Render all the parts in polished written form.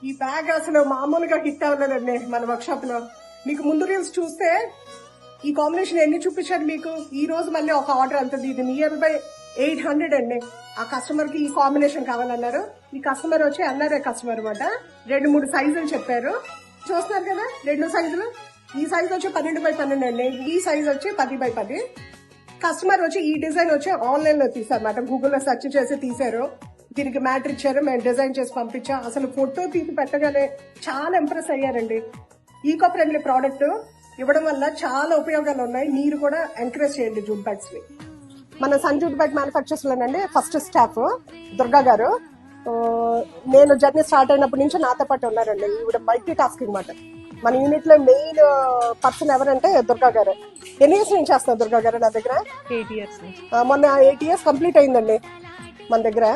ఈ బ్యాగ్ అసలు మామూలుగా హిట్ అవ్వలేదండి మన వర్క్ షాప్ లో. మీకు ముందు రీల్స్ చూస్తే ఈ కాంబినేషన్ ఎన్ని చూపించాడు మీకు. ఈ రోజు మళ్ళీ ఒక ఆర్డర్ అంతుంది, ఇది నియర్ బై 800 అండి. ఆ కస్టమర్ కి ఈ కాంబినేషన్ కావాలన్నారు. ఈ కస్టమర్ వచ్చి అన్నారే కస్టమర్ అనమాట. 2-3 సైజులు చెప్పారు. చూస్తున్నారు కదా 2 సైజులు. ఈ సైజ్ వచ్చి 12x12 అండి, ఈ సైజ్ వచ్చి 10x10. కస్టమర్ వచ్చి ఈ డిజైన్ వచ్చి ఆన్లైన్ లో తీసారన్నమాట. గూగుల్లో సెర్చ్ చేసి తీసారు. దీనికి మ్యాటర్ ఇచ్చారు, మేము డిజైన్ చేసి పంపించాం. అసలు ఫోటో తీసి పెట్టగానే చాలా ఇంప్రెస్ అయ్యారండి. ఈకో ఫ్రెండ్లీ ప్రోడక్ట్ ఇవ్వడం వల్ల చాలా ఉపయోగాలు ఉన్నాయి. మీరు కూడా ఎంకరేజ్ చేయండి జూట్ బ్యాగ్స్ ని. మన సన్ జూట్ బ్యాగ్ మ్యానుఫ్యాక్చర్స్ లోనండి ఫస్ట్ స్టాఫ్ దుర్గా గారు. నేను జర్నీ స్టార్ట్ అయినప్పటి నుంచి నాతో పాటు ఉన్నారండి. ఈవిడ మల్టీ టాస్కింగ్ మాట. మన యూనిట్ లో మెయిన్ పర్సన్ ఎవరంటే దుర్గా గారు. ఎన్ని ఇయర్స్ నుంచి చేస్తారు దుర్గా గారు నా దగ్గర? 8 years. మొన్న 8 years కంప్లీట్ అయిందండి మన దగ్గర.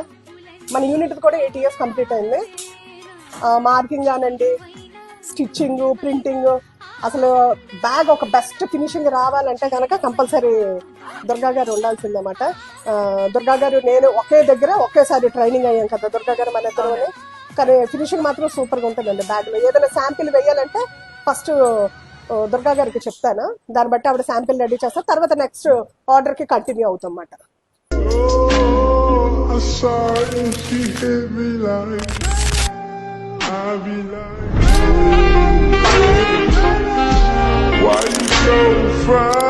మన యూనిట్ కూడా 8 years కంప్లీట్ అయింది. మార్కింగ్ కానండి, స్టిచ్చింగ్, ప్రింటింగ్, అసలు బ్యాగ్ ఒక బెస్ట్ ఫినిషింగ్ రావాలంటే కనుక కంపల్సరీ దుర్గా గారు ఉండాల్సిందన్నమాట. దుర్గా గారు నేను ఒకే దగ్గర ఒకేసారి ట్రైనింగ్ అయ్యాం కదా దుర్గా గారు మన ఇద్దరు. కానీ ఫినిషింగ్ మాత్రం సూపర్ గా ఉంటుందండి. బ్యాగ్ లో ఏదైనా శాంపిల్ వేయాలంటే ఫస్ట్ దుర్గా గారికి చెప్తాను, దాన్ని బట్టి ఆవిడ శాంపిల్ రెడీ చేస్తారు. తర్వాత నెక్స్ట్ ఆర్డర్ కి కంటిన్యూ అవుతాం అన్నమాట. I saw it, she hit me like I be like, why you so fine?